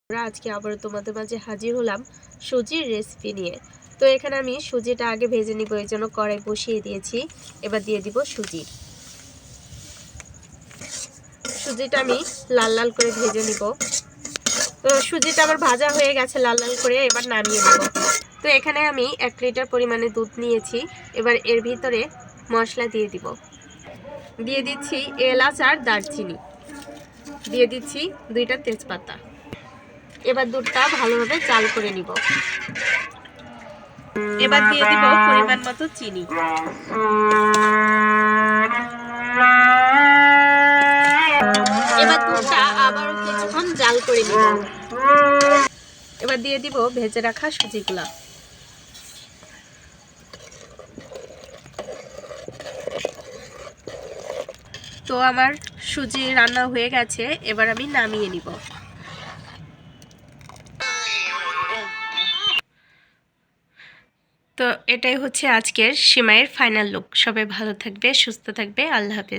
আজকে আবারও তোমাদের মাঝে হাজির হলাম সুজির রেসিপি নিয়ে। তো এখানে আমি সুজিটা আগে ভেজে নিব, এই জন্য কড়াই বসিয়ে দিয়েছি। এবার দিয়ে দিব সুজিটা আমি লাল লাল করে ভেজে নিব। তো সুজিটা আমার ভাজা হয়ে গেছে লাল লাল করে, এবার নামিয়ে নেব। তো এখানে আমি 1 লিটার পরিমাণে দুধ নিয়েছি। এবার এর ভিতরে মশলা দিয়ে দিব। দিয়ে দিচ্ছি এলাচ আর দারচিনি, দিয়ে দিচ্ছি 2টা তেজপাতা। এবার দুধটা ভালোভাবে জাল করে নিব। এবার দিয়ে দিব পরিমাণ মতো চিনি। এবার দুধটা আবারও কিছুক্ষণ জাল করে নিব। এবার দিয়ে দিব ভেজে রাখা সুজিগুলা। তো আমার সুজি রান্না হয়ে গেছে, এবার আমি নামিয়ে নিব। তো এটাই হচ্ছে আজকের সিমাইয়ের ফাইনাল লুক। সবাই ভালো থাকবে, সুস্থ থাকবে। আল্লাহ হাফেজ।